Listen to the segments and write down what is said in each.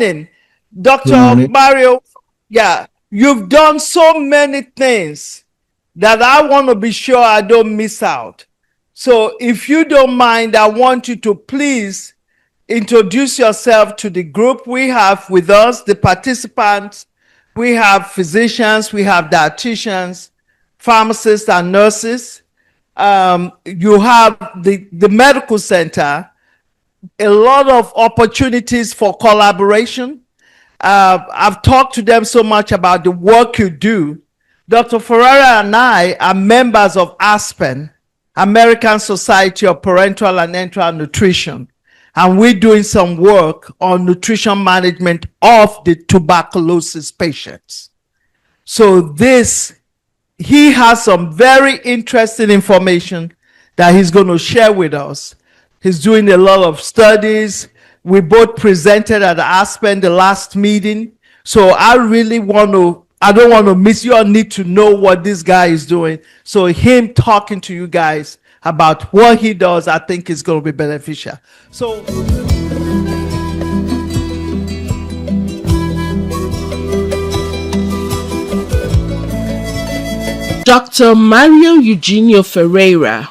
morning, Good Dr. morning. Mario. Yeah, you've done so many things that I want to be sure I don't miss out. So if you don't mind, I want you to please introduce yourself to the group we have with us, the participants. We have physicians, we have dietitians, pharmacists, and nurses. You have the medical center, a lot of opportunities for collaboration. I've talked to them so much about the work you do. Dr. Ferreyra and I are members of ASPEN, American Society of Parental and Enteral Nutrition, and we're doing some work on nutrition management of the tuberculosis patients. So he has some very interesting information that he's going to share with us. He's doing a lot of studies. We both presented at ASPEN the last meeting. So I don't want to miss. You all need to know what this guy is doing. So him talking to you guys about what he does, I think is going to be beneficial. So Dr. Mario Eugenio Ferreyra,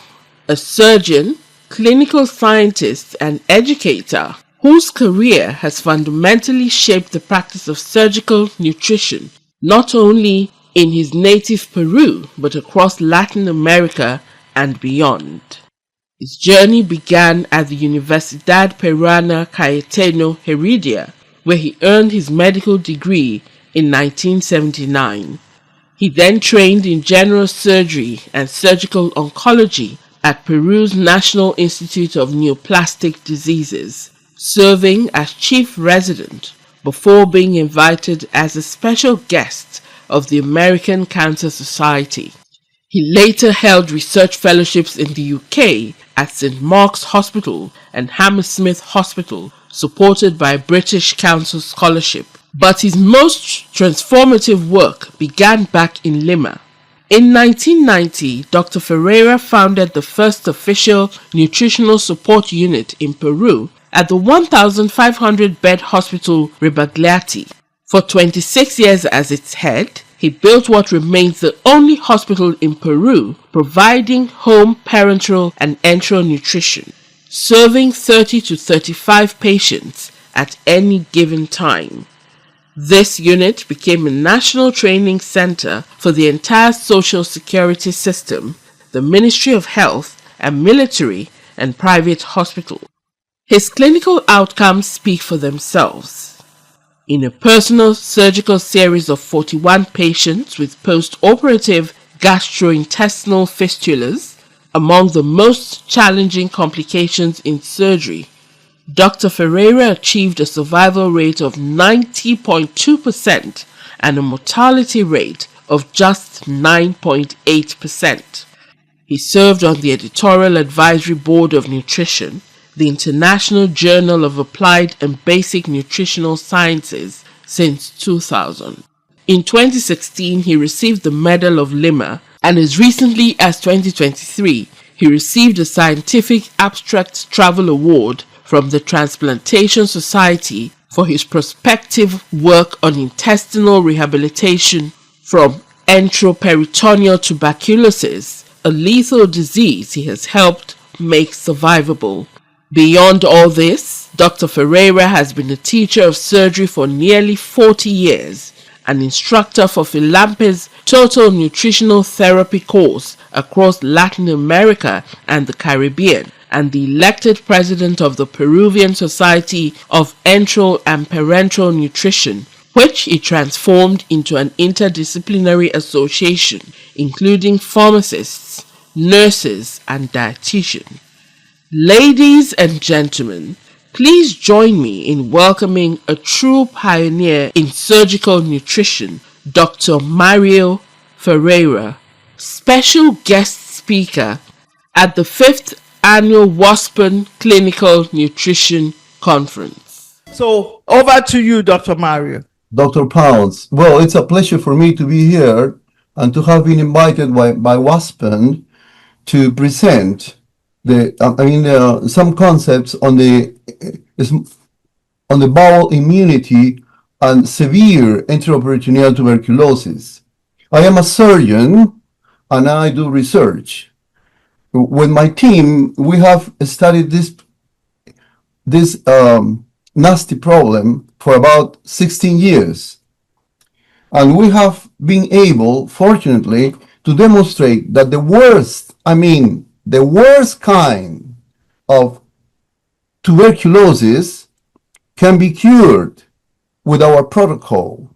a surgeon, clinical scientist, and educator whose career has fundamentally shaped the practice of surgical nutrition, not only in his native Peru, but across Latin America and beyond. His journey began at the Universidad Peruana Cayetano Heredia, where he earned his medical degree in 1979. He then trained in general surgery and surgical oncology at Peru's National Institute of Neoplastic Diseases, serving as chief resident before being invited as a special guest of the American Cancer Society. He later held research fellowships in the UK at St. Mark's Hospital and Hammersmith Hospital, supported by British Council scholarship. But his most transformative work began back in Lima. In 1990, Dr. Ferreyra founded the first official nutritional support unit in Peru at the 1,500-bed hospital Ribagliati. For 26 years as its head, he built what remains the only hospital in Peru providing home parenteral and enteral nutrition, serving 30 to 35 patients at any given time. This unit became a national training center for the entire social security system, the Ministry of Health, and military and private hospitals. His clinical outcomes speak for themselves. In a personal surgical series of 41 patients with post-operative gastrointestinal fistulas, among the most challenging complications in surgery, Dr. Ferreyra achieved a survival rate of 90.2% and a mortality rate of just 9.8%. He served on the editorial advisory board of Nutrition, the International Journal of Applied and Basic Nutritional Sciences, since 2000. In 2016, he received the Medal of Lima, and as recently as 2023, he received a Scientific Abstract Travel Award from the Transplantation Society for his prospective work on intestinal rehabilitation from enteroperitoneal tuberculosis, a lethal disease he has helped make survivable. Beyond all this, Dr. Ferreyra has been a teacher of surgery for nearly 40 years, an instructor for Philampe's Total Nutritional Therapy course across Latin America and the Caribbean, and the elected president of the Peruvian Society of Enteral and Parenteral Nutrition, which he transformed into an interdisciplinary association, including pharmacists, nurses, and dietitians. Ladies and gentlemen, please join me in welcoming a true pioneer in surgical nutrition, Dr. Mario Ferreyra, special guest speaker at the 5th Annual WASPEN Clinical Nutrition Conference. So over to you, Dr. Mario. Dr. Pounds. Well, it's a pleasure for me to be here and to have been invited by WASPEN to present some concepts on on the bowel immunity and severe enteroperitoneal tuberculosis. I am a surgeon and I do research. With my team, we have studied this nasty problem for about 16 years. And we have been able, fortunately, to demonstrate that the worst kind of tuberculosis can be cured with our protocol.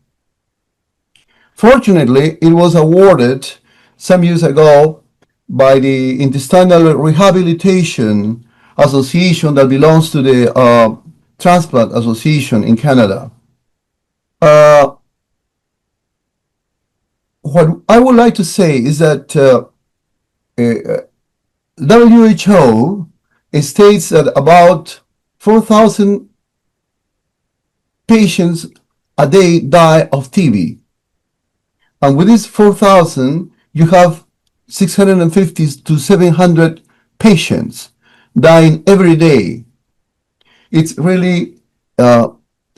Fortunately, it was awarded some years ago by the Intestinal Rehabilitation Association that belongs to the Transplant Association in Canada. What I would like to say is that WHO states that about 4,000 patients a day die of TB. And with these 4,000, you have 650 to 700 patients dying every day. It's really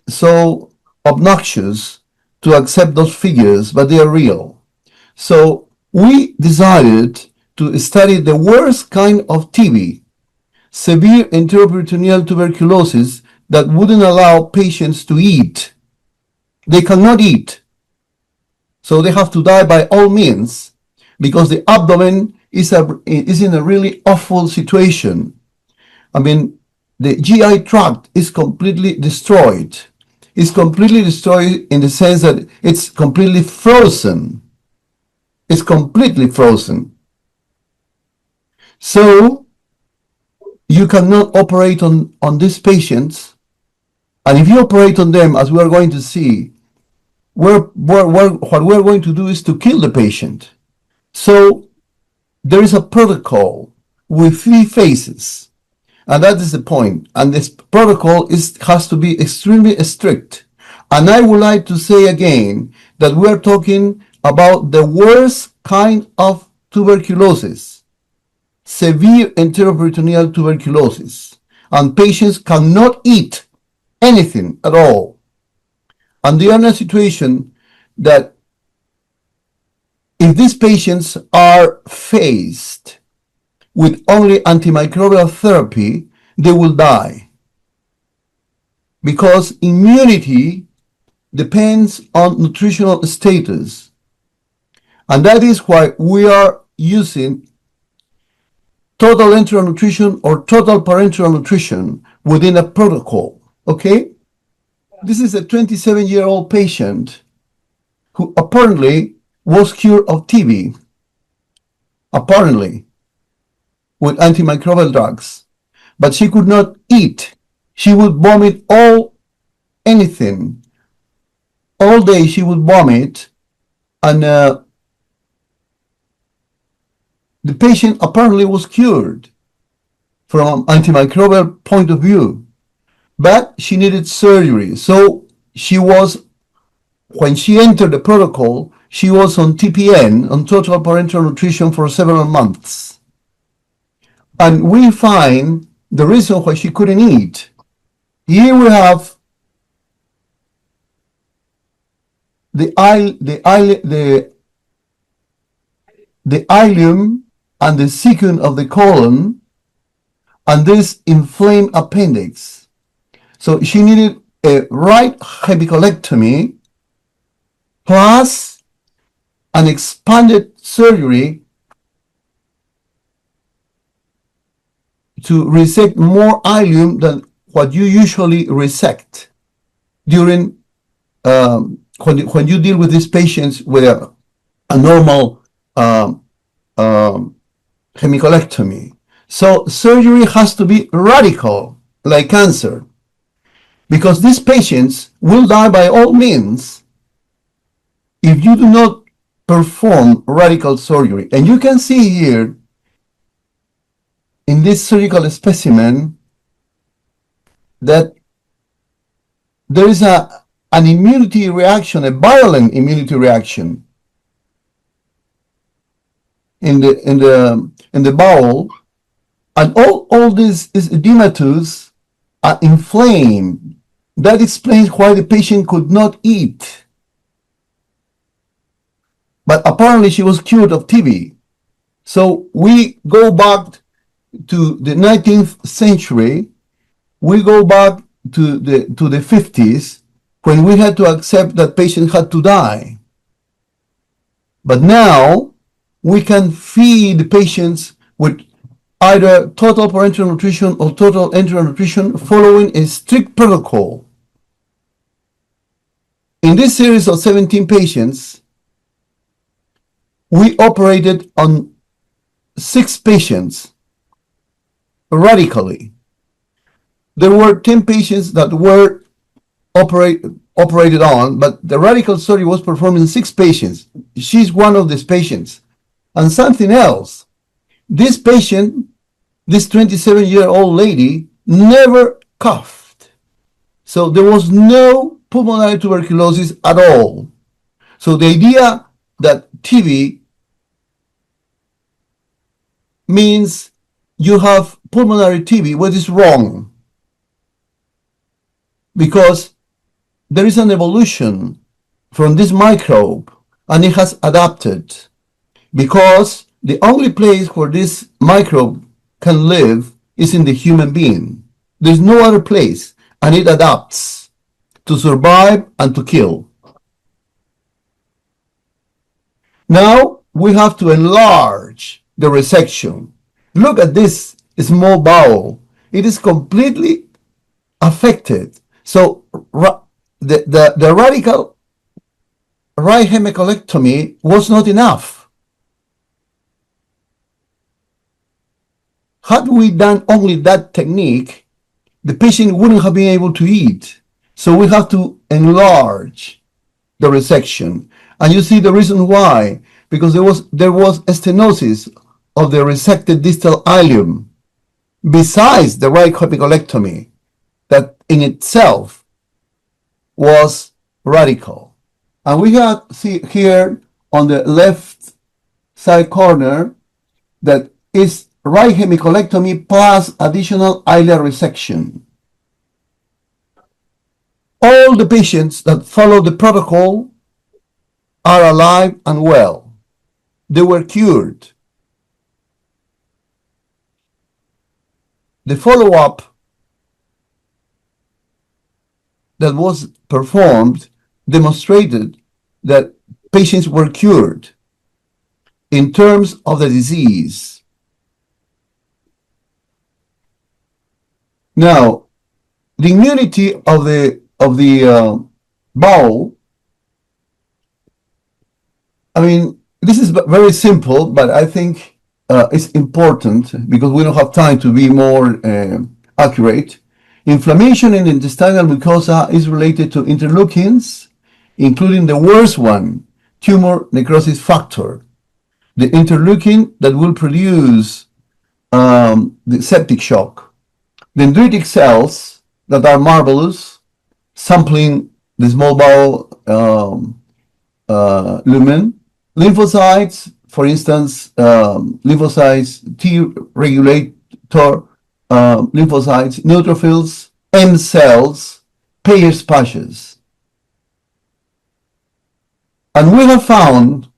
so obnoxious to accept those figures, but they are real. So we decided to study the worst kind of TB, severe enteroperitoneal tuberculosis that wouldn't allow patients to eat. They cannot eat. So they have to die by all means because the abdomen is in a really awful situation. I mean, the GI tract is completely destroyed. It's completely destroyed in the sense that it's completely frozen. It's completely frozen. So you cannot operate on these patients. And if you operate on them, as we are going to see, what we're going to do is to kill the patient. So there is a protocol with 3 phases. And that is the point. And this protocol has to be extremely strict. And I would like to say again that we're talking about the worst kind of tuberculosis, severe enteroperitoneal tuberculosis. And patients cannot eat anything at all. And they are in a situation that if these patients are faced with only antimicrobial therapy, they will die. Because immunity depends on nutritional status. And that is why we are using total enteral nutrition or total parenteral nutrition within a protocol. Okay? This is a 27-year-old patient who apparently was cured of TB, apparently, with antimicrobial drugs. But she could not eat. She would vomit anything. All day she would vomit, and the patient apparently was cured from an antimicrobial point of view. But she needed surgery. So when she entered the protocol, she was on TPN, on total parenteral nutrition, for several months. And we find the reason why she couldn't eat. Here we have the ileum and the cecum of the colon and this inflamed appendix. So she needed a right hemicolectomy plus an expanded surgery to resect more ileum than what you usually resect during when you deal with these patients with a normal hemicolectomy. So surgery has to be radical, like cancer, because these patients will die by all means if you do not perform radical surgery. And you can see here in this surgical specimen that there is an immunity reaction, a violent immunity reaction in the bowel, and all these edematous are inflamed. That explains why the patient could not eat. But apparently she was cured of TB. So we go back to the 19th century, we go back to the 50s, when we had to accept that patients had to die. But now we can feed patients with either total parenteral nutrition or total enteral nutrition following a strict protocol. In this series of 17 patients, we operated on 6 patients radically. There were 10 patients that were operated on, but the radical surgery was performed in 6 patients. She's one of these patients. And something else, this patient, this 27-year-old lady, never coughed. So there was no pulmonary tuberculosis at all. So the idea that TB means you have pulmonary TB, what is wrong? Because there is an evolution from this microbe and it has adapted, because the only place where this microbe can live is in the human being. There's no other place, and it adapts to survive and to kill. Now we have to enlarge the resection. Look at this small bowel. It is completely affected. So the radical right hemicolectomy was not enough. Had we done only that technique, the patient wouldn't have been able to eat. So we have to enlarge the resection. And you see the reason why, because there was stenosis of the resected distal ileum besides the right hemicolectomy that in itself was radical. And we have see here on the left side corner that is right hemicolectomy plus additional ileal resection. All the patients that follow the protocol are alive and well. They were cured. The follow-up that was performed demonstrated that patients were cured in terms of the disease. Now, the immunity of the bowel, I mean, this is very simple, but I think it's important because we don't have time to be more accurate. Inflammation in the intestinal mucosa is related to interleukins, including the worst one, tumor necrosis factor, the interleukin that will produce the septic shock. Dendritic cells that are marvelous, sampling the small bowel lumen. Lymphocytes, for instance, lymphocytes, T regulator lymphocytes, neutrophils, M cells, Peyer's patches. And we have found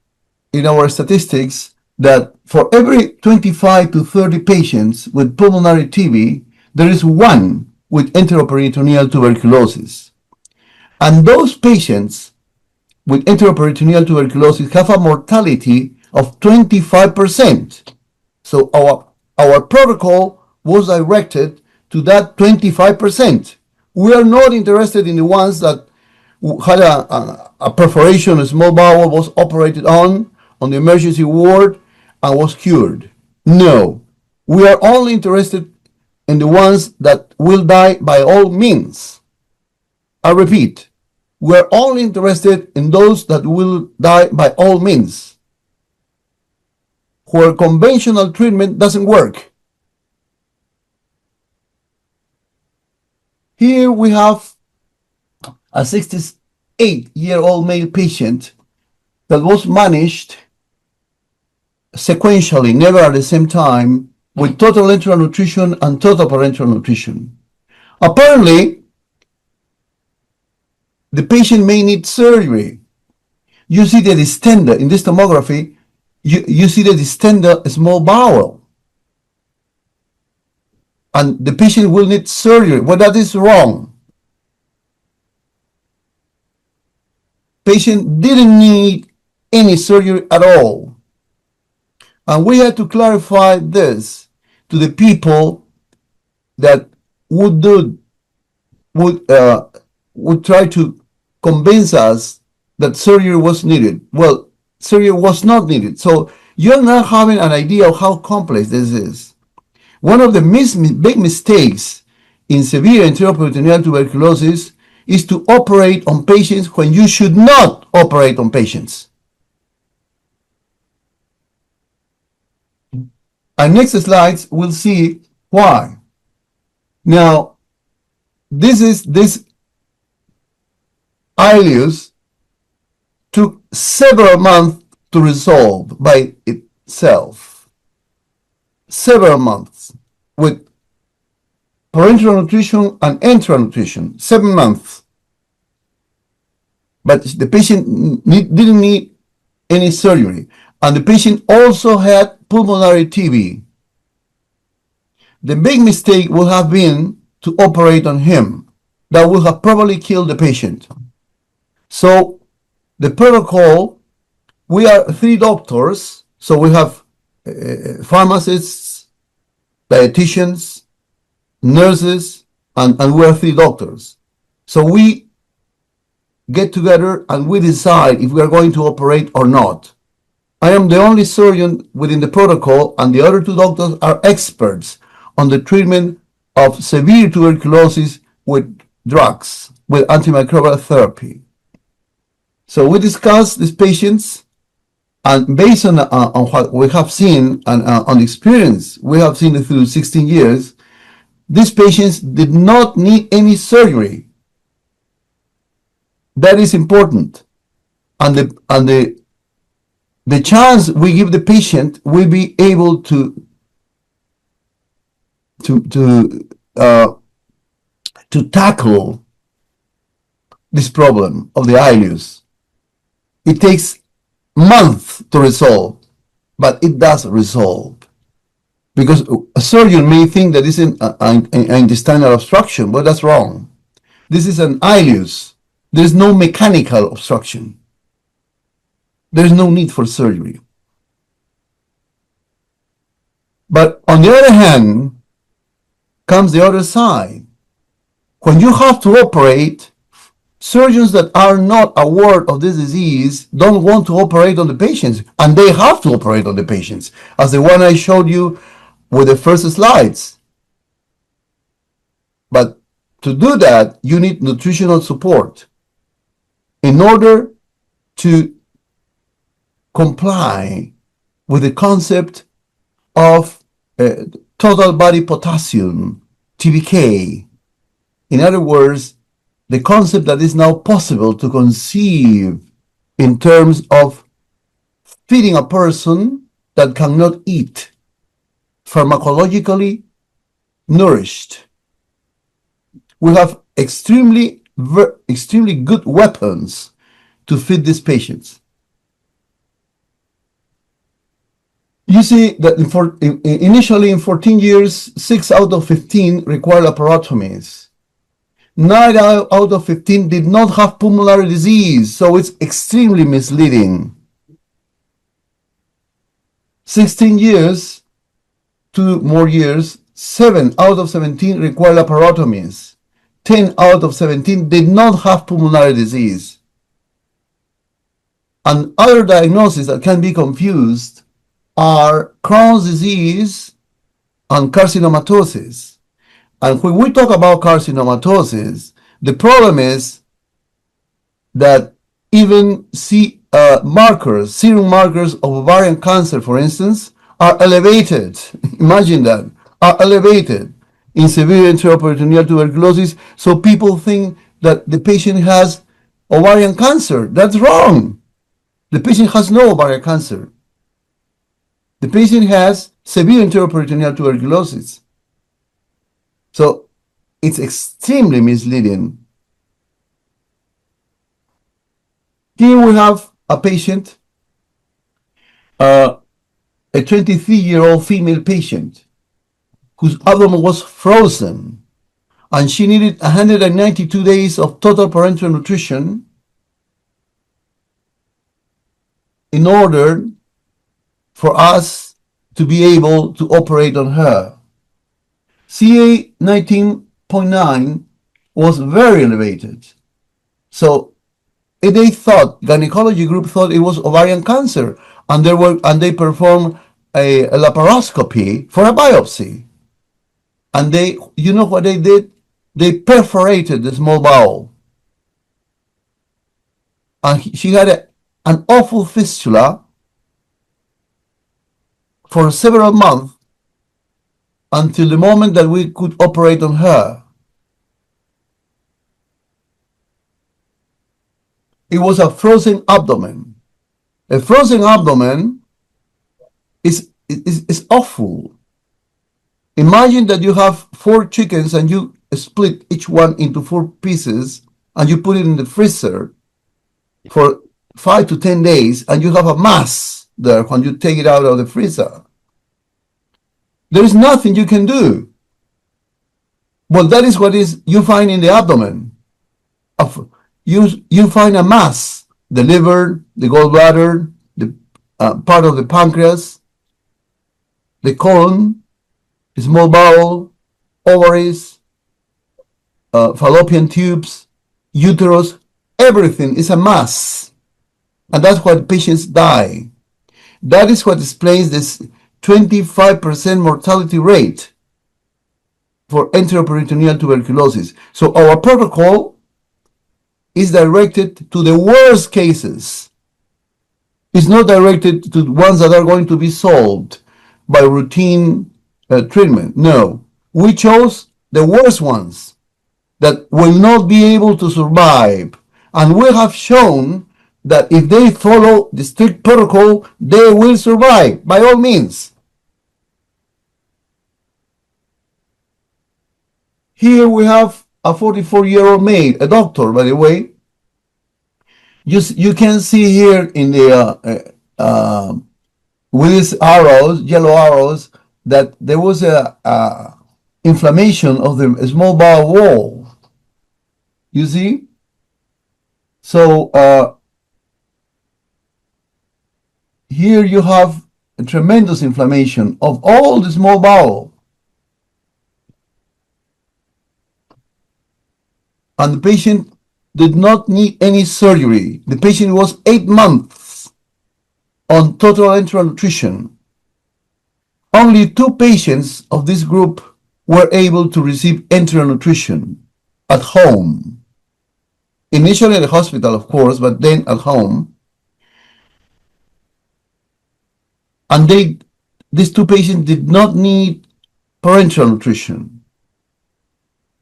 in our statistics that for every 25 to 30 patients with pulmonary TB, there is one with enteroperitoneal tuberculosis. And those patients with enteroperitoneal tuberculosis have a mortality of 25%. So our protocol was directed to that 25%. We are not interested in the ones that had a perforation, a small bowel, was operated on the emergency ward and was cured. No, we are only interested in the ones that will die by all means. I repeat, we're only interested in those that will die by all means, where conventional treatment doesn't work. Here we have a 68-year-old male patient that was managed sequentially, never at the same time, with total enteral nutrition and total parenteral nutrition. Apparently, the patient may need surgery. You see the distender in this tomography, you see the distender small bowel. And the patient will need surgery. Well, that is wrong. Patient didn't need any surgery at all. And we had to clarify this to the people that would try to convince us that surgery was needed. Well, surgery was not needed. So you're not having an idea of how complex this is. One of the big mistakes in severe enteroperitoneal tuberculosis is to operate on patients when you should not operate on patients. Our next slides will see why. Now, this ileus took several months to resolve by itself. Several months with parenteral nutrition and enteral nutrition, 7 months. But the patient didn't need any surgery. And the patient also had pulmonary TB. The big mistake would have been to operate on him. That would have probably killed the patient. So the protocol, we are 3 doctors. So we have pharmacists, dietitians, nurses, and we are 3 doctors. So we get together and we decide if we are going to operate or not. I am the only surgeon within the protocol, and the other 2 doctors are experts on the treatment of severe tuberculosis with drugs, with antimicrobial therapy. So we discuss these patients, and based on what we have seen and on the experience we have seen through 16 years, these patients did not need any surgery. That is important. And the chance we give the patient will be able to tackle this problem of the ileus. It takes months to resolve, but it does resolve. Because a surgeon may think that this is an intestinal obstruction, but that's wrong. This is an ileus. There's no mechanical obstruction. There's no need for surgery. But on the other hand, comes the other side. When you have to operate, surgeons that are not aware of this disease don't want to operate on the patients, and they have to operate on the patients, as the one I showed you with the first slides. But to do that, you need nutritional support in order to comply with the concept of total body potassium, TBK. In other words, the concept that is now possible to conceive in terms of feeding a person that cannot eat, pharmacologically nourished. We have extremely good weapons to feed these patients. You see that initially in 14 years, 6 out of 15 required laparotomies. 9 out of 15 did not have pulmonary disease, so it's extremely misleading. 16 years, 2 more years, 7 out of 17 required laparotomies. 10 out of 17 did not have pulmonary disease. And other diagnoses that can be confused are Crohn's disease and carcinomatosis. And when we talk about carcinomatosis, the problem is that even markers, serum markers of ovarian cancer, for instance, are elevated. Imagine that, are elevated in severe enteroperitoneal tuberculosis. So people think that the patient has ovarian cancer. That's wrong. The patient has no ovarian cancer. The patient has severe enteroperitoneal tuberculosis. So it's extremely misleading. Here we have a patient, a 23-year-old female patient whose abdomen was frozen, and she needed 192 days of total parenteral nutrition in order for us to be able to operate on her. CA 19.9 was very elevated. So gynecology group thought it was ovarian cancer, and they performed a laparoscopy for a biopsy. And you know what they did? They perforated the small bowel. And she had an awful fistula for several months until the moment that we could operate on her. It was a frozen abdomen. A frozen abdomen is awful. Imagine that you have 4 chickens and you split each one into 4 pieces and you put it in the freezer for 5 to 10 days, and you have a mass there when you take it out of the freezer. There is nothing you can do. Well, that is what you find in the abdomen. You find a mass, the liver, the gallbladder, the part of the pancreas, the colon, the small bowel, ovaries, fallopian tubes, uterus, everything is a mass. And that's why patients die. That is what explains this 25% mortality rate for enteroperitoneal tuberculosis. So our protocol is directed to the worst cases. It's not directed to ones that are going to be solved by routine treatment. No, we chose the worst ones that will not be able to survive. And we have shown that if they follow the strict protocol, they will survive by all means. Here we have a 44-year-old male, a doctor, by the way. You can see here in the with these arrows, yellow arrows, that there was a inflammation of the small bowel wall. You see? So here you have a tremendous inflammation of all the small bowel. And the patient did not need any surgery. The patient was 8 months on total enteral nutrition. Only 2 patients of this group were able to receive enteral nutrition at home. Initially at the hospital, of course, but then at home. And these 2 patients did not need parenteral nutrition.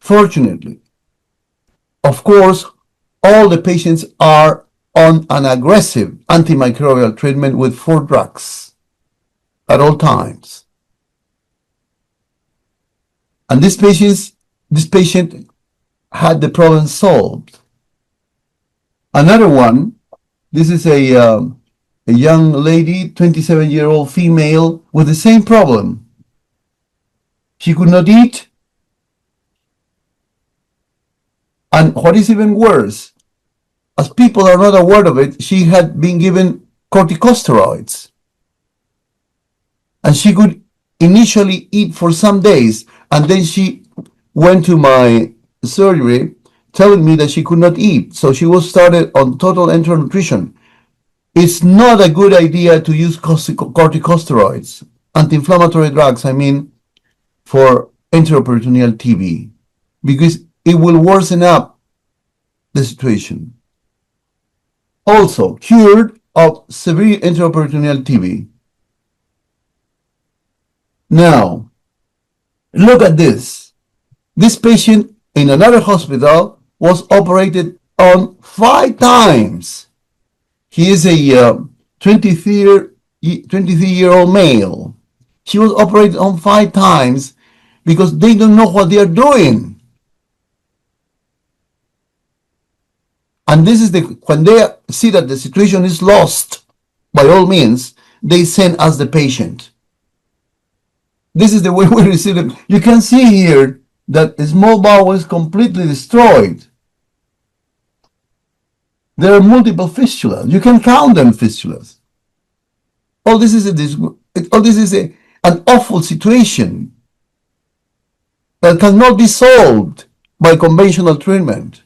Fortunately. Of course, all the patients are on an aggressive antimicrobial treatment with 4 drugs at all times. And this patient had the problem solved. Another one, this is a young lady, 27-year-old female with the same problem. She could not eat. And what is even worse, as people are not aware of it, she had been given corticosteroids. And she could initially eat for some days, and then she went to my surgery telling me that she could not eat. So she was started on total enteral nutrition. It's not a good idea to use corticosteroids, anti-inflammatory drugs, I mean, for enteroperitoneal TB, because it will worsen up the situation. Also, cured of severe enteroperitoneal TB. Now, look at this. This patient in another hospital was operated on 5 times. He is a 23-year-old male. She was operated on 5 times because they don't know what they are doing. And this is when they see that the situation is lost, by all means, they send us the patient. This is the way we receive it. You can see here that the small bowel is completely destroyed. There are multiple fistulas. You can count them fistulas. All this is an awful situation that cannot be solved by conventional treatment.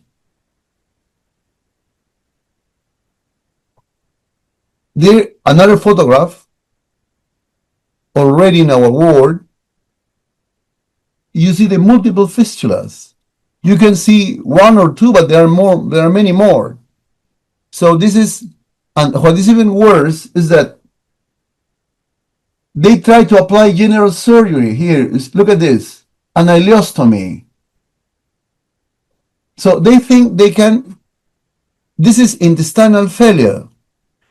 There, another photograph already in our ward. You see the multiple fistulas. You can see one or two, but there are more. There are many more. So this is, and what is even worse is that they try to apply general surgery here. Look at this, an ileostomy. So they think they can. This is intestinal failure.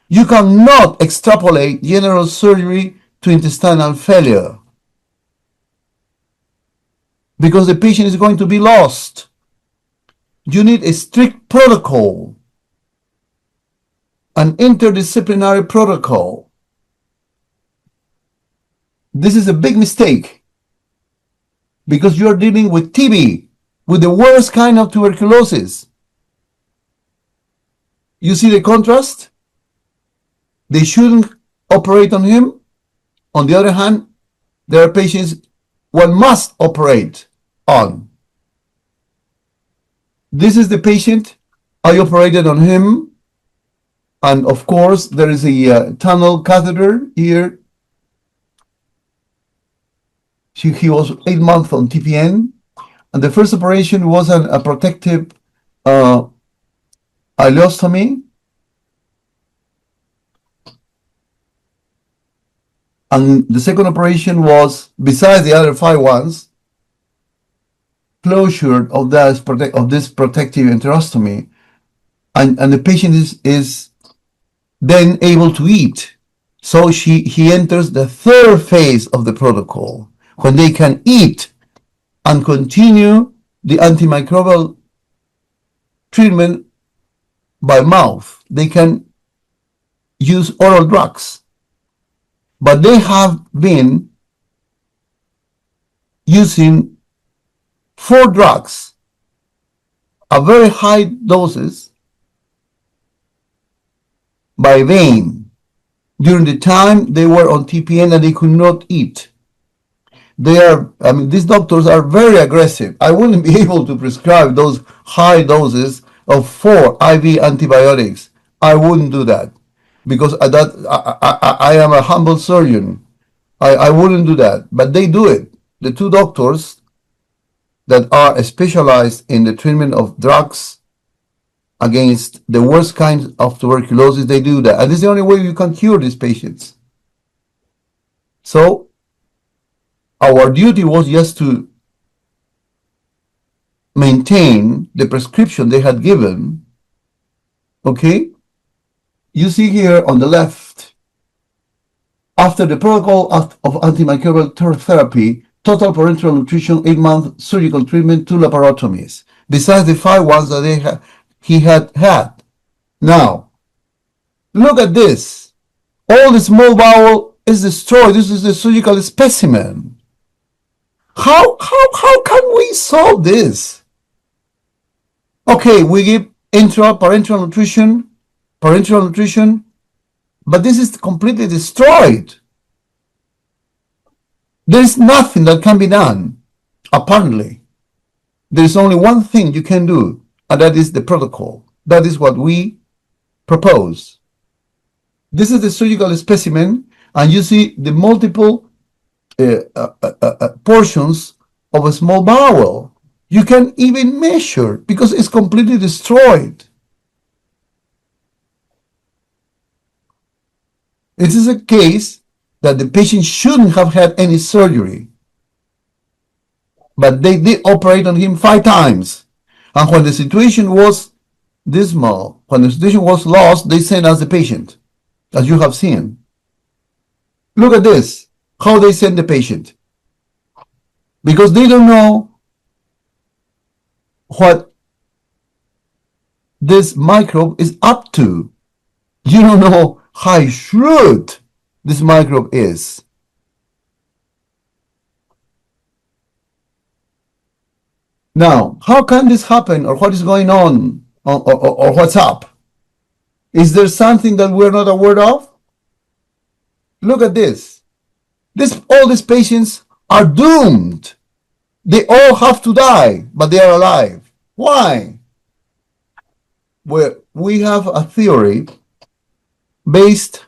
You cannot extrapolate general surgery to intestinal failure because the patient is going to be lost. You need a strict protocol, an interdisciplinary protocol. This is a big mistake because you're dealing with TB, with the worst kind of tuberculosis. You see the contrast? They shouldn't operate on him. On the other hand, there are patients one must operate on. This is the patient. I operated on him. And of course, there is a tunnel catheter here. He was 8 months on TPN. And the first operation was a protective ileostomy. And the second operation was, besides the other 5 ones, closure of this protective enterostomy, and the patient is then able to eat. So he enters the third phase of the protocol, when they can eat and continue the antimicrobial treatment by mouth. They can use oral drugs. But they have been using 4 drugs at very high doses by vein during the time they were on TPN and they could not eat. These doctors are very aggressive. I wouldn't be able to prescribe those high doses of 4 IV antibiotics. I wouldn't do that. Because I am a humble surgeon. I wouldn't do that. But they do it. The 2 doctors that are specialized in the treatment of drugs against the worst kinds of tuberculosis, they do that. And this is the only way you can cure these patients. So our duty was just to maintain the prescription they had given. Okay? You see here on the left, after the protocol of antimicrobial therapy, total parenteral nutrition, 8-month surgical treatment, 2 laparotomies, besides the 5 ones that he had had. Now, look at this. All the small bowel is destroyed. This is the surgical specimen. How can we solve this? Okay, we give parenteral nutrition, but this is completely destroyed. There is nothing that can be done, apparently. There is only one thing you can do, and that is the protocol. That is what we propose. This is the surgical specimen, and you see the multiple portions of a small bowel. You can even measure because it's completely destroyed. This is a case that the patient shouldn't have had any surgery. But they did operate on him 5 times. And when the situation was dismal, when the situation was lost, they sent us the patient, as you have seen. Look at this, how they send the patient. Because they don't know what this microbe is up to. You don't know how shrewd this microbe is. Now, how can this happen, or what is going on, or what's up? Is there something that we're not aware of? Look at this. All these patients are doomed. They all have to die, but they are alive. Why? Well, we have a theory based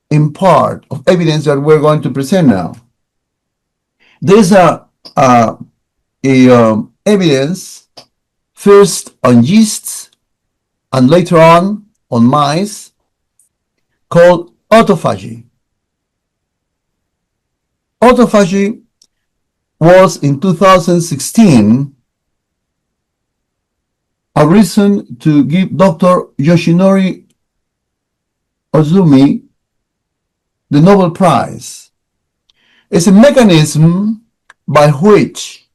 in part of evidence that we're going to present now. There's evidence first on yeasts and later on mice called autophagy. Autophagy was in 2016 a reason to give Dr. Yoshinori Ozumi the Nobel Prize. It's a mechanism by which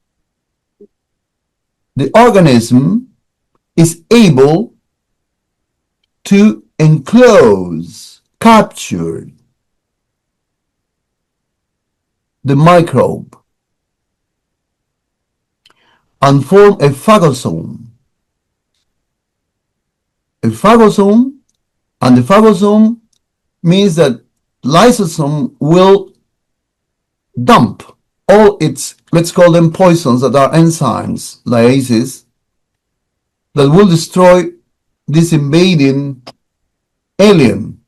the organism is able to enclose, capture the microbe and form a phagosome. A phagosome, and the phagosome means that lysosome will dump all its, let's call them poisons, that are enzymes, lyases, that will destroy this invading alien.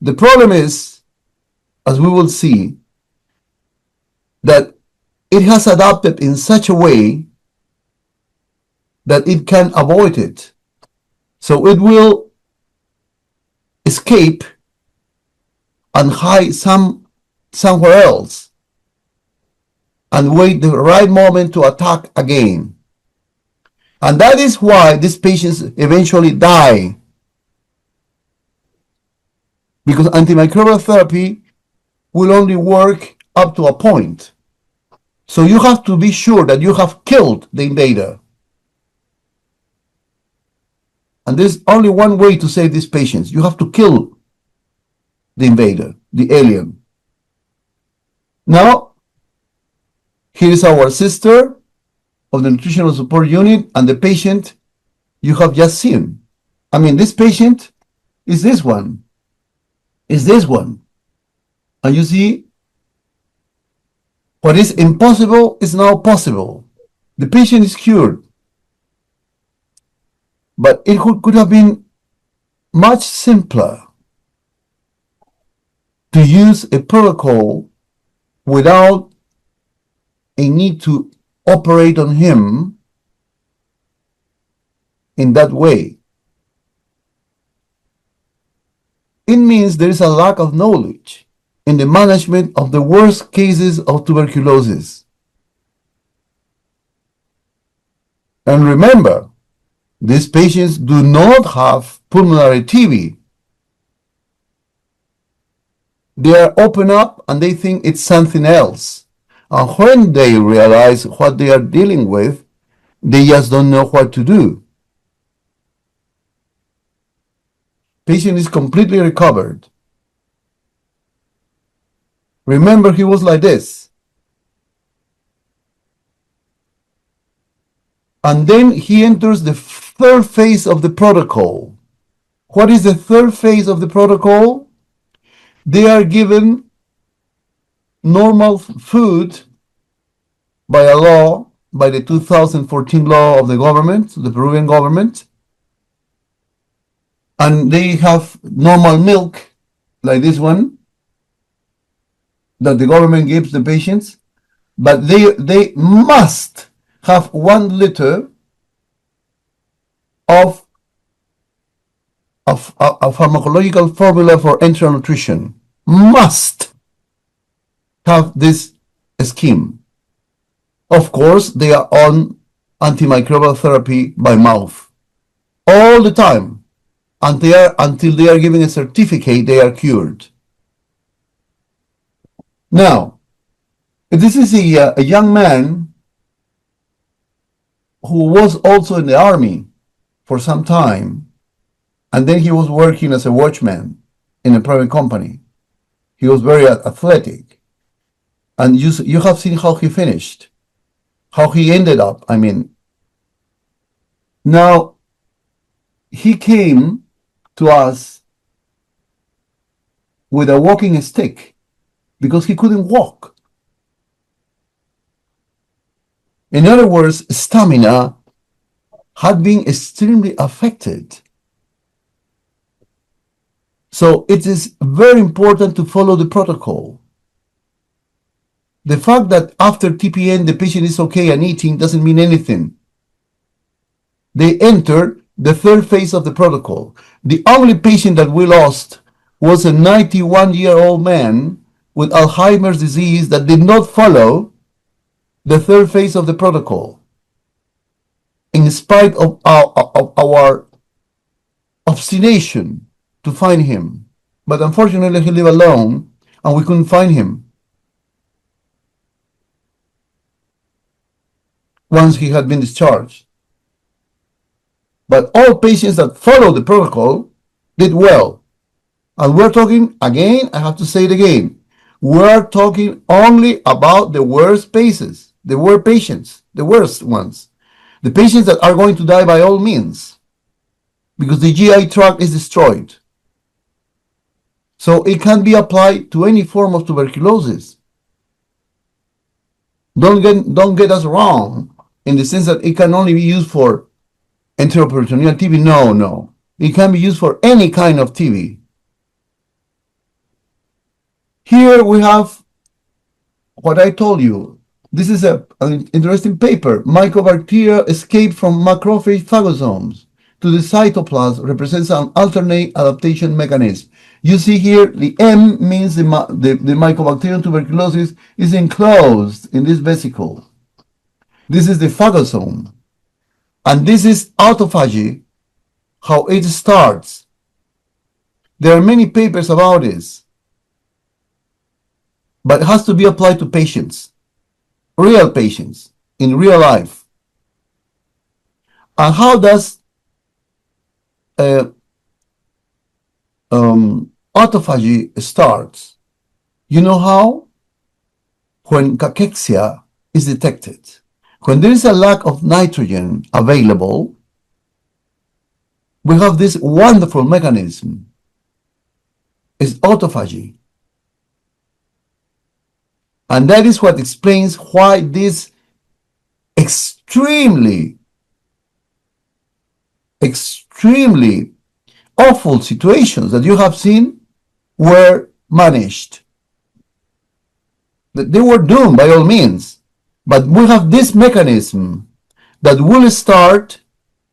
The problem is, as we will see, that it has adapted in such a way that it can avoid it. So it will escape and hide somewhere else and wait the right moment to attack again. And that is why these patients eventually die, because antimicrobial therapy will only work up to a point. So you have to be sure that you have killed the invader. And there's only one way to save these patients. You have to kill the invader, the alien. Now, here is our sister of the nutritional support unit and the patient you have just seen. I mean, this patient is this one. Is this one. And you see, what is impossible is now possible. The patient is cured. But it could have been much simpler to use a protocol without a need to operate on him in that way. It means there is a lack of knowledge in the management of the worst cases of tuberculosis. And remember, these patients do not have pulmonary TB. They are open up and they think it's something else. And when they realize what they are dealing with, they just don't know what to do. Patient is completely recovered. Remember, he was like this. And then he enters the third phase of the protocol. What is the third phase of the protocol? They are given normal food by a law, by the 2014 law of the government, the Peruvian government. And they have normal milk, like this one, that the government gives the patients. But they must have 1 liter of a pharmacological formula for enteral nutrition. Must have this scheme. Of course, they are on antimicrobial therapy by mouth all the time until they are given a certificate they are cured. Now, this is a young man who was also in the army for some time, and then he was working as a watchman in a private company. He was very athletic, and you have seen how he finished, how he ended up. I mean, now he came to us with a walking stick because he couldn't walk. In other words, stamina had been extremely affected. So it is very important to follow the protocol. The fact that after TPN the patient is okay and eating doesn't mean anything. They enter the third phase of the protocol. The only patient that we lost was a 91-year-old man with Alzheimer's disease that did not follow the third phase of the protocol, in spite of our obstination to find him. But unfortunately, he lived alone and we couldn't find him once he had been discharged. But all patients that followed the protocol did well. And we're talking, again, I have to say it again, we're talking only about the worst cases, the worst patients, the worst ones, the patients that are going to die by all means, because the GI tract is destroyed. So it can be applied to any form of tuberculosis. Don't get us wrong in the sense that it can only be used for enteroperitoneal TB. No. It can be used for any kind of TB. Here we have what I told you. This is an interesting paper. Mycobacteria escape from macrophage phagocytomes to the cytoplasm represents an alternate adaptation mechanism. You see here, the M means the Mycobacterium tuberculosis is enclosed in this vesicle. This is the phagosome. And this is autophagy, how it starts. There are many papers about this, but it has to be applied to patients, real patients, in real life. And how does autophagy starts? You know how? When cachexia is detected. When there is a lack of nitrogen available, we have this wonderful mechanism. It's autophagy. And that is what explains why these extremely awful situations that you have seen were managed. They were doomed by all means. But we have this mechanism that will start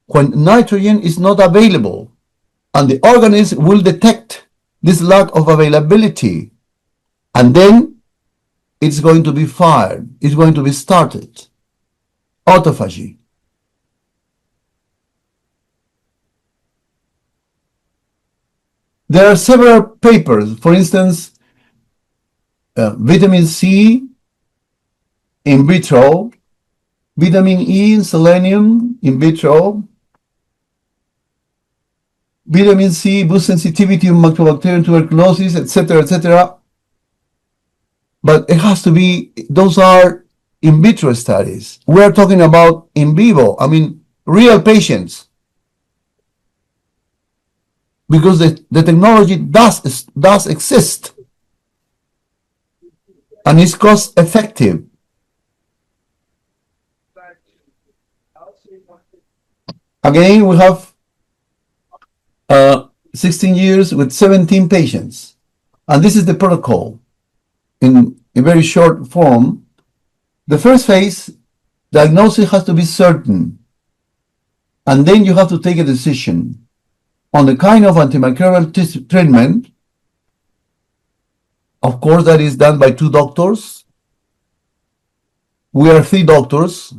when nitrogen is not available, and the organism will detect this lack of availability, and then it's going to be fired, it's going to be started. Autophagy. There are several papers, for instance, vitamin C in vitro, vitamin E in selenium in vitro, vitamin C boosts sensitivity to Mycobacterium tuberculosis, etc. But it has to be, those are in vitro studies. We're talking about in vivo, I mean, real patients. Because the technology does exist and is cost effective. Again, we have 16 years with 17 patients. And this is the protocol in a very short form. The first phase, diagnosis has to be certain. And then you have to take a decision on the kind of antimicrobial treatment. Of course, that is done by 2 doctors. We are 3 doctors.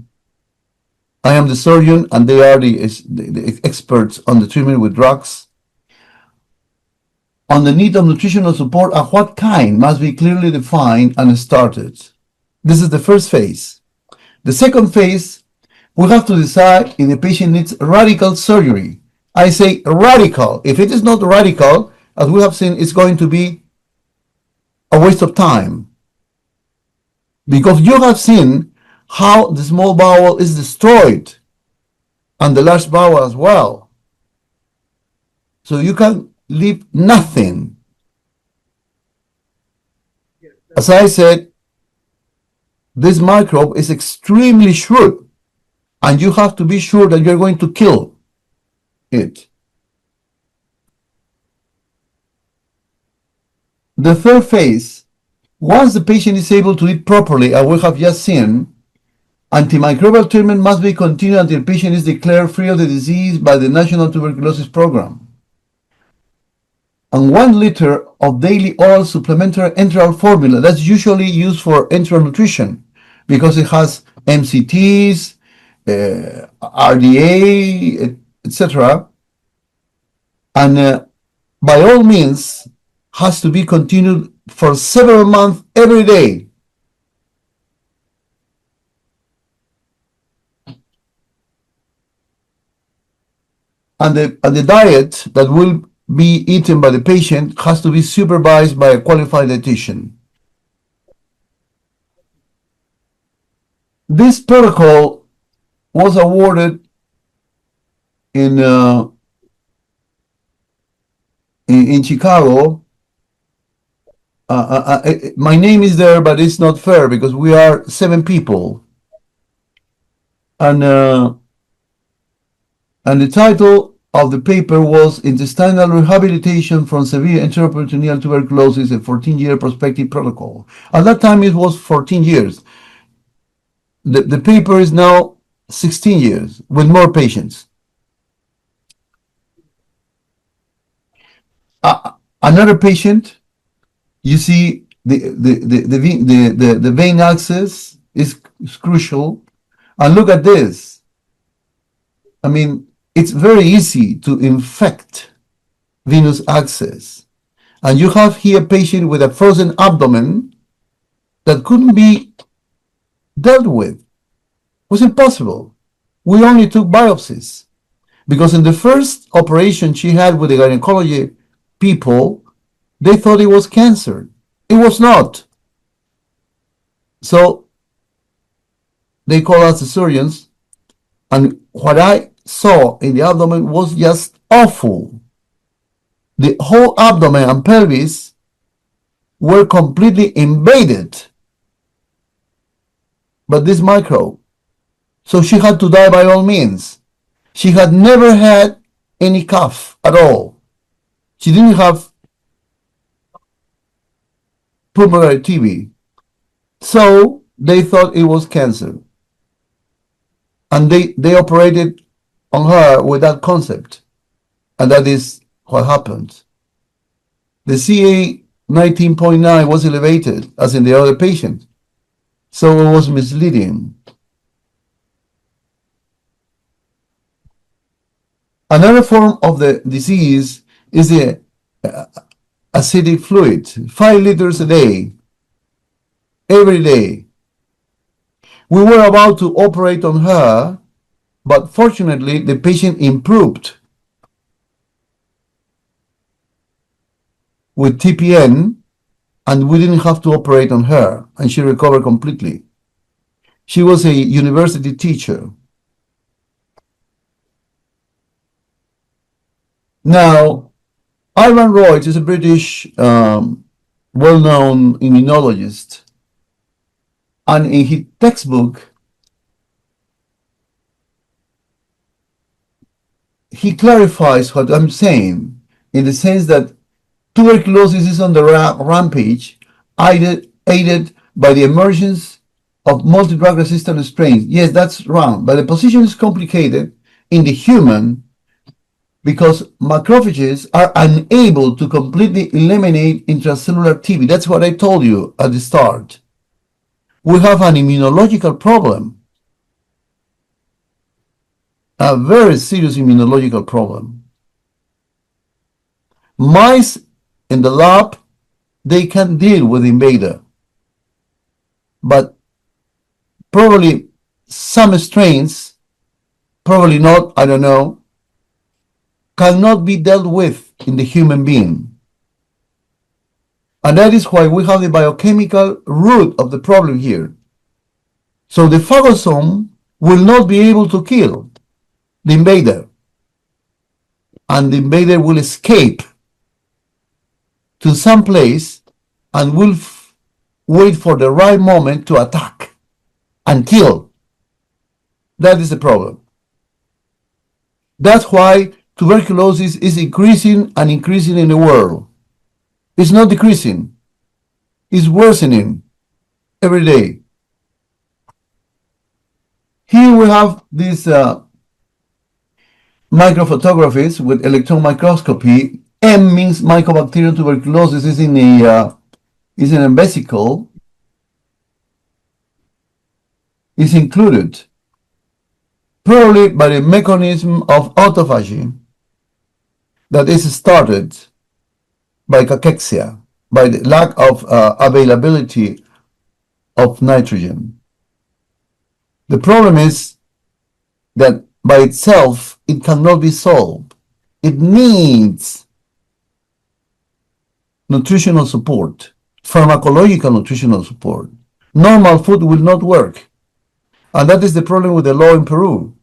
I am the surgeon, and they are the experts on the treatment with drugs. On the need of nutritional support and what kind must be clearly defined and started. This is the first phase. The second phase, We have to decide if the patient needs radical surgery. I say radical. If it is not radical, as we have seen, it's going to be a waste of time. Because you have seen how the small bowel is destroyed and the large bowel as well. So you can leave nothing. As I said, this microbe is extremely shrewd, and you have to be sure that you're going to kill it. The third phase, once the patient is able to eat properly, as we have just seen, antimicrobial treatment must be continued until the patient is declared free of the disease by the National Tuberculosis Program. And 1 liter of daily oral supplementary enteral formula, that's usually used for enteral nutrition because it has MCTs, RDA, etc. And by all means, has to be continued for several months every day. And the diet that will be eaten by the patient has to be supervised by a qualified dietitian. This protocol was awarded in Chicago. My name is there, but it's not fair because we are 7 people, and the title of the paper was Intestinal Rehabilitation from Severe Enteroperitoneal Tuberculosis, a 14-year prospective protocol. At that time, it was 14 years. The paper is now 16 years with more patients. Another patient, you see the vein access is crucial. And look at this. I mean, it's very easy to infect venous access. And you have here a patient with a frozen abdomen that couldn't be dealt with. It was impossible. We only took biopsies because in the first operation she had with the gynecology people, they thought it was cancer. It was not. So they called us the surgeons, and what I saw in the abdomen was just awful. The whole abdomen and pelvis were completely invaded by this microbe. So she had to die by all means. She had never had any cough at all. She didn't have pulmonary TB. So they thought it was cancer. And they operated on her with that concept. And that is what happened. The CA 19.9 was elevated, as in the other patient. So it was misleading. Another form of the disease is the acidic fluid, 5 liters a day, every day. We were about to operate on her, but fortunately the patient improved with TPN, and we didn't have to operate on her, and she recovered completely. She was a university teacher. Now, Ivan Reut is a British well-known immunologist, and in his textbook, he clarifies what I'm saying in the sense that tuberculosis is on the rampage, aided by the emergence of multi-drug resistant strains. Yes, that's wrong, but the position is complicated in the human because macrophages are unable to completely eliminate intracellular TB. That's what I told you at the start. We have an immunological problem, a very serious immunological problem. Mice in the lab, they can deal with invader, but probably some strains probably not, I don't know, cannot be dealt with in the human being. And that is why we have the biochemical root of the problem here. So the phagosome will not be able to kill the invader. And the invader will escape to some place and will wait for the right moment to attack and kill. That is the problem. That's why tuberculosis is increasing and increasing in the world. It's not decreasing. It's worsening every day. Here we have these microphotographies with electron microscopy. M means Mycobacterium tuberculosis is in a vesicle. Is included probably by the mechanism of autophagy that is started by cachexia, by the lack of availability of nitrogen. The problem is that by itself, it cannot be solved. It needs nutritional support, pharmacological nutritional support. Normal food will not work. And that is the problem with the law in Peru.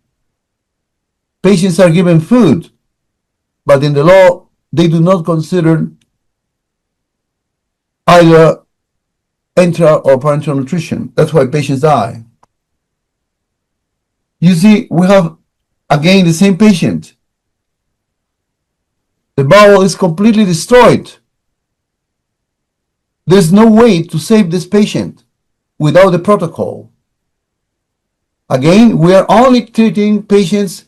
Patients are given food, but in the law, they do not consider either intra or parenteral nutrition. That's why patients die. You see, we have again the same patient. The bowel is completely destroyed. There's no way to save this patient without the protocol. Again, we are only treating patients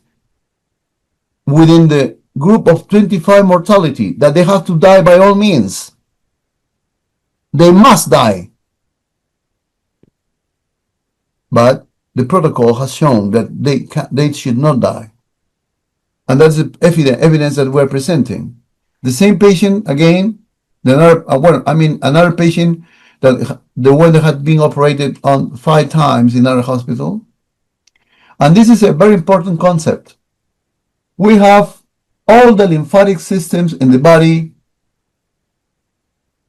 within the group of 25 mortality, that they have to die by all means. They must die. But the protocol has shown that they should not die. And that's the evidence that we're presenting. The same patient, again, another patient, that the one that had been operated on 5 times in our hospital. And this is a very important concept. We have all the lymphatic systems in the body.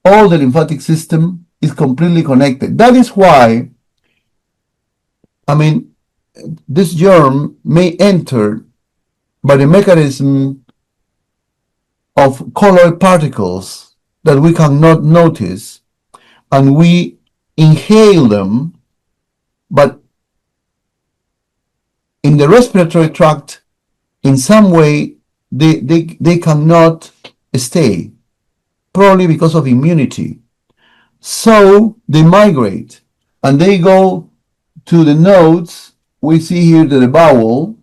All the lymphatic system is completely connected. That is why, this germ may enter by the mechanism of colloid particles that we cannot notice, and we inhale them, but in the respiratory tract, in some way, they cannot stay, probably because of immunity. So they migrate, and they go to the nodes. We see here the bowel,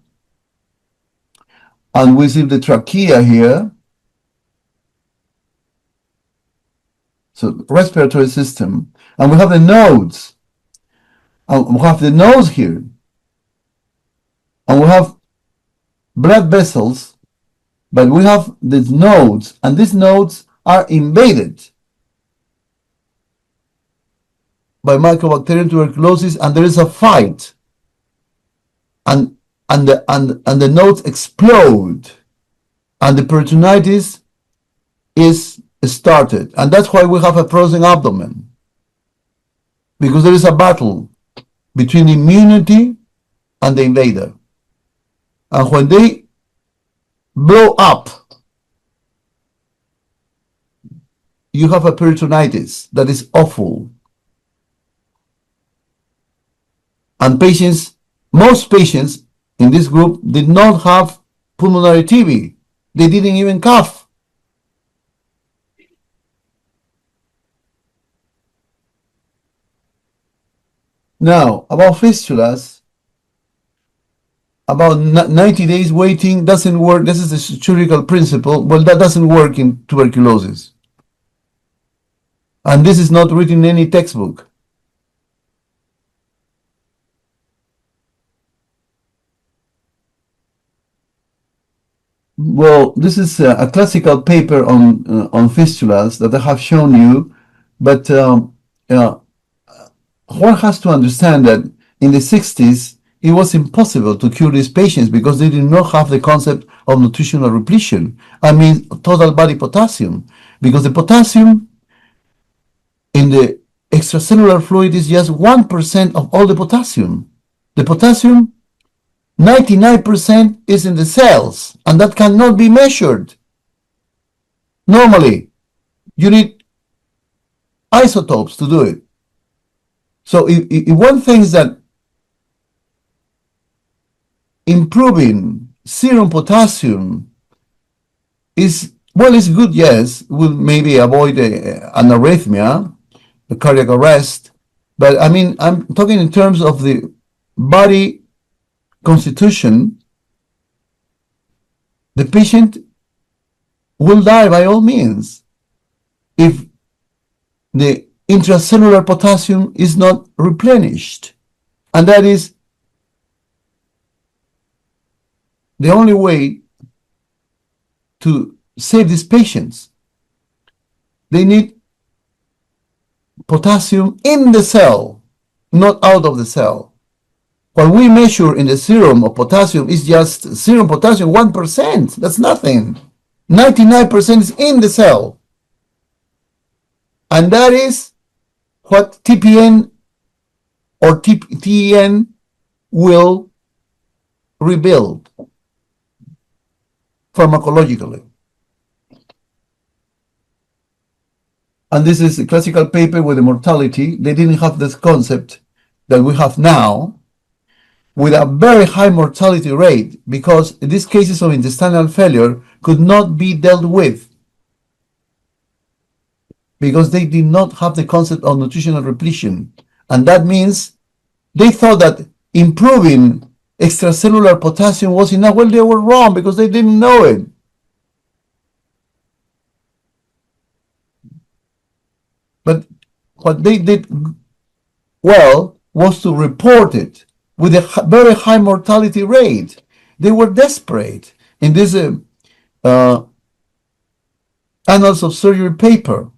and we see the trachea here. So respiratory system, and we have the nodes, and we have the nose here. And we have blood vessels, but we have these nodes, and these nodes are invaded by Mycobacterium tuberculosis, and there is a fight, and the nodes explode, and the peritonitis is started, and that's why we have a frozen abdomen, because there is a battle between immunity and the invader. And when they blow up, you have a peritonitis that is awful. And most patients in this group did not have pulmonary TB. They didn't even cough. Now, about fistulas, about 90 days waiting doesn't work. This is the surgical principle. Well, that doesn't work in tuberculosis. And this is not written in any textbook. Well, this is a classical paper on fistulas that I have shown you, but one has to understand that in the 60s, it was impossible to cure these patients because they did not have the concept of nutritional repletion. I mean, total body potassium, because the potassium in the extracellular fluid is just 1% of all the potassium. The potassium, 99% is in the cells, and that cannot be measured. Normally, you need isotopes to do it. So if one thinks that improving serum potassium is, well, it's good, yes, will maybe avoid an arrhythmia, a cardiac arrest, but I mean, I'm talking in terms of the body constitution. The patient will die by all means if the intracellular potassium is not replenished. And that is the only way to save these patients. They need potassium in the cell, not out of the cell. What we measure in the serum of potassium is just serum potassium 1%. That's nothing. 99% is in the cell. And that is what TPN or TEN will rebuild pharmacologically. And this is a classical paper with the mortality. They didn't have this concept that we have now, with a very high mortality rate, because these cases of intestinal failure could not be dealt with because they did not have the concept of nutritional repletion. And that means they thought that improving extracellular potassium was enough. Well, they were wrong because they didn't know it. But what they did well was to report it with a very high mortality rate. They were desperate in this Annals of Surgery paper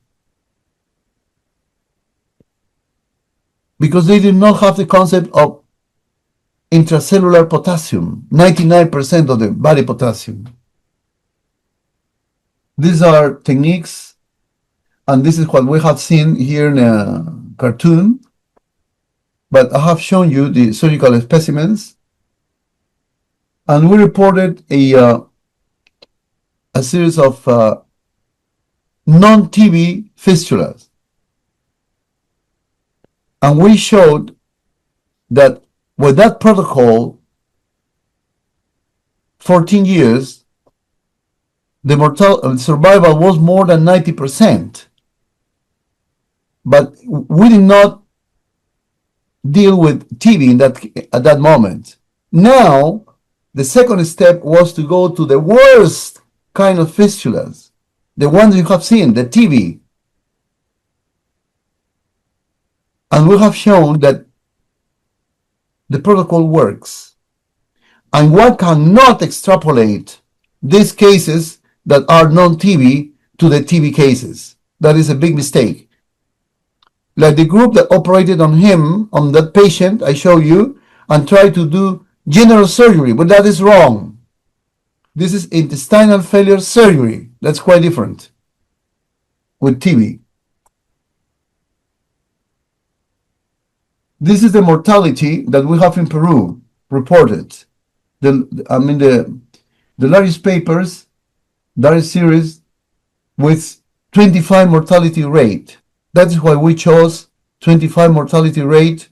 because they did not have the concept of intracellular potassium, 99% of the body potassium. These are techniques, and this is what we have seen here in a cartoon, but I have shown you the surgical specimens, and we reported a series of non-TB fistulas. And we showed that with that protocol, 14 years, the survival was more than 90%. But we did not deal with TB at that moment. Now, the second step was to go to the worst kind of fistulas, the ones you have seen, the TB. And we have shown that the protocol works. And one cannot extrapolate these cases that are non-TB to the TB cases. That is a big mistake. Like the group that operated on him, on that patient, I show you, and tried to do general surgery, but that is wrong. This is intestinal failure surgery. That's quite different with TB. This is the mortality that we have in Peru reported. The largest papers, largest series with 25 mortality rate. That is why we chose 25 mortality rate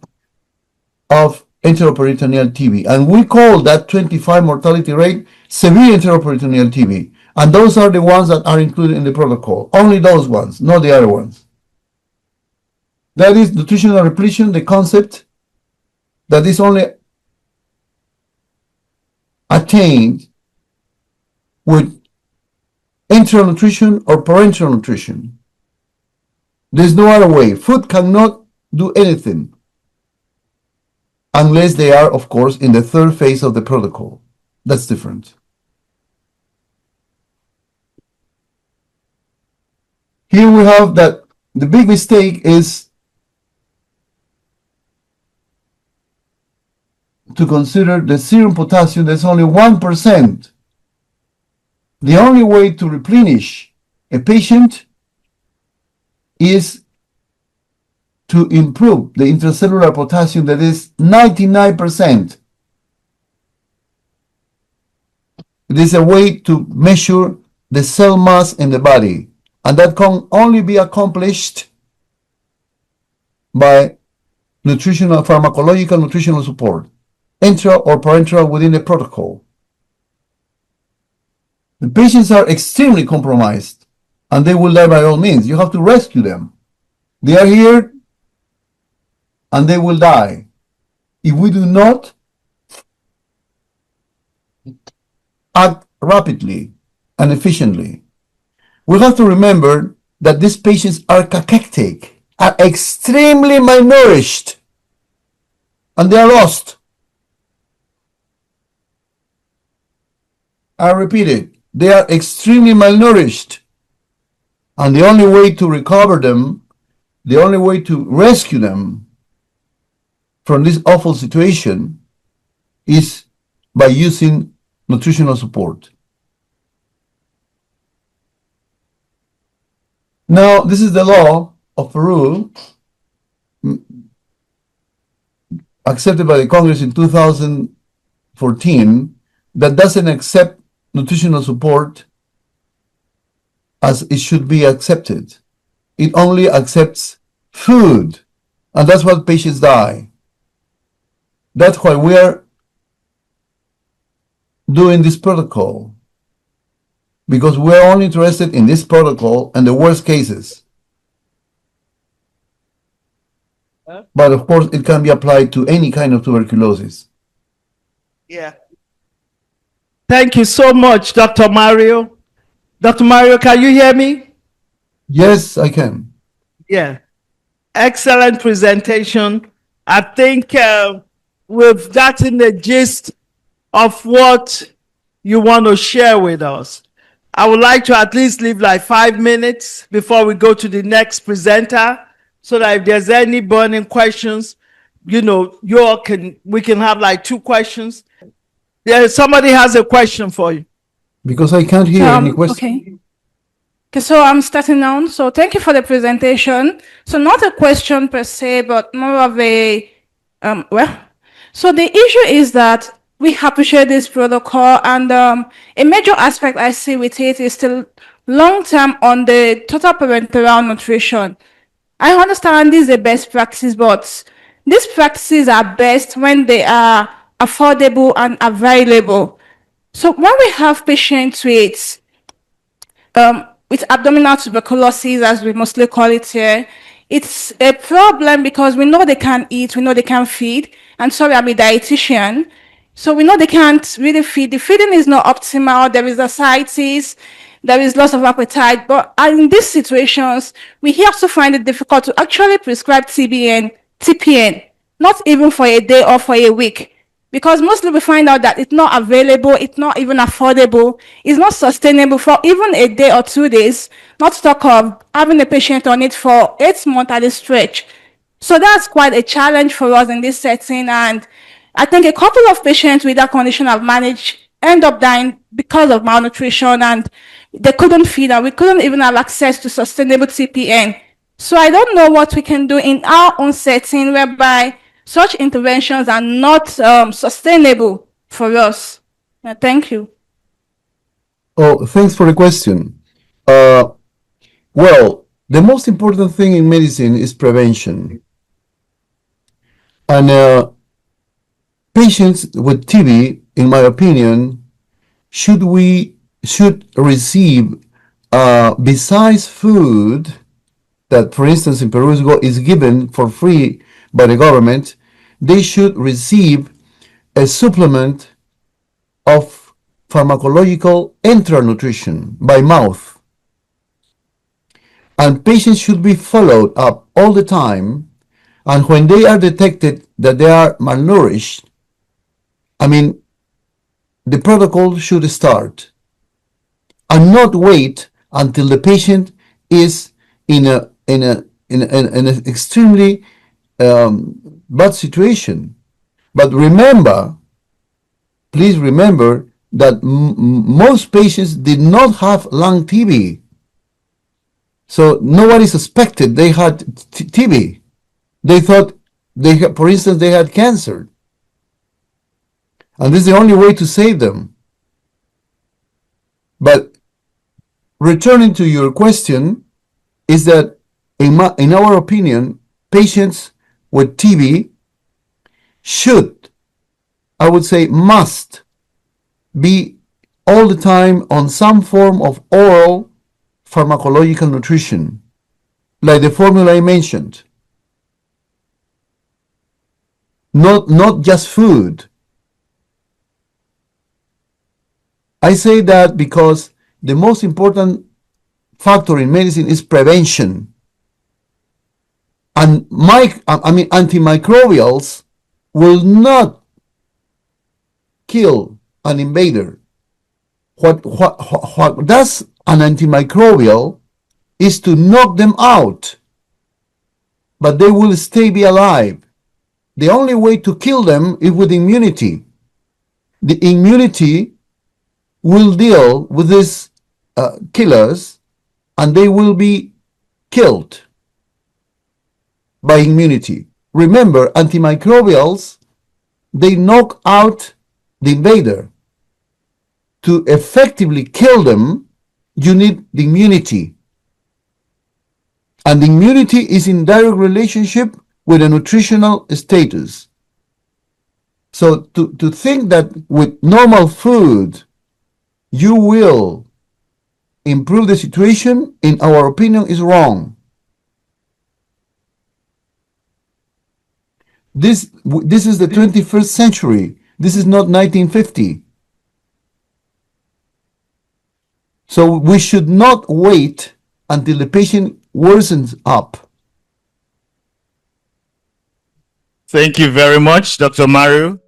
of enteroperitoneal TB. And we call that 25 mortality rate severe enteroperitoneal TB. And those are the ones that are included in the protocol. Only those ones, not the other ones. That is nutritional repletion, the concept that is only attained with enteral nutrition or parenteral nutrition. There's no other way. Food cannot do anything unless they are, of course, in the third phase of the protocol. That's different. Here we have that the big mistake is to consider the serum potassium that's only 1%. The only way to replenish a patient is to improve the intracellular potassium that is 99%. It is a way to measure the cell mass in the body, and that can only be accomplished by pharmacological nutritional support, intra or parenteral within the protocol. The patients are extremely compromised, and they will die by all means. You have to rescue them. They are here, and they will die if we do not act rapidly and efficiently. We have to remember that these patients are cachectic, are extremely malnourished, and they are lost. I repeat it, they are extremely malnourished, and the only way to recover them, the only way to rescue them from this awful situation is by using nutritional support. Now, this is the law of Peru, accepted by the Congress in 2014, that doesn't accept nutritional support as it should be accepted. It only accepts food, and that's why patients die. That's why we are doing this protocol, because we're only interested in this protocol and the worst cases. But of course, it can be applied to any kind of tuberculosis. Yeah. Thank you so much, Dr. Mario. Dr. Mario, can you hear me? Yes, I can. Yeah. Excellent presentation. I think we've gotten the gist of what you want to share with us. I would like to at least leave like 5 minutes before we go to the next presenter, so that if there's any burning questions, we can have like 2 questions. Yeah, somebody has a question for you. Because I can't hear any question. Okay, so I'm starting now. So thank you for the presentation. So not a question per se, but more of a, so the issue is that we appreciate this protocol, and a major aspect I see with it is still long-term on the total parenteral nutrition. I understand these are best practices, but these practices are best when they are affordable and available. So when we have patients with abdominal tuberculosis, as we mostly call it here, it's a problem because we know they can't eat, we know they can't feed, and sorry, I'm a dietitian, so we know they can't really feed. The feeding is not optimal, there is ascites, there is loss of appetite, but in these situations, we also find it difficult to actually prescribe TPN, not even for a day or for a week. Because mostly we find out that it's not available, it's not even affordable, it's not sustainable for even a day or 2 days, not to talk of having a patient on it for 8 months at a stretch. So that's quite a challenge for us in this setting, and I think a couple of patients with that condition have end up dying because of malnutrition, and they couldn't feed, and we couldn't even have access to sustainable TPN. So I don't know what we can do in our own setting whereby such interventions are not sustainable for us. Thank you. Oh, thanks for the question. Well, the most important thing in medicine is prevention. And patients with TB, in my opinion, should receive, besides food, that, for instance, in Peru is given for free by the government, they should receive a supplement of pharmacological enteral nutrition by mouth. And patients should be followed up all the time, and when they are detected that they are malnourished, the protocol should start, and not wait until the patient is in an extremely bad situation. But remember, please remember that most patients did not have lung TB. So nobody suspected they had TB. They thought they had, for instance, they had cancer. And this is the only way to save them. But returning to your question, is that in our opinion, patients with TB should, I would say must, be all the time on some form of oral pharmacological nutrition, like the formula I mentioned. Not just food. I say that because the most important factor in medicine is prevention. And antimicrobials will not kill an invader. What does an antimicrobial is to knock them out, but they will be alive. The only way to kill them is with immunity. The immunity will deal with these killers, and they will be killed by immunity. Remember, antimicrobials, they knock out the invader. To effectively kill them, you need the immunity. And the immunity is in direct relationship with a nutritional status. So to think that with normal food, you will improve the situation, in our opinion, is wrong. This is the 21st century. This is not 1950. So we should not wait until the patient worsens up. Thank you very much, Dr. Mario.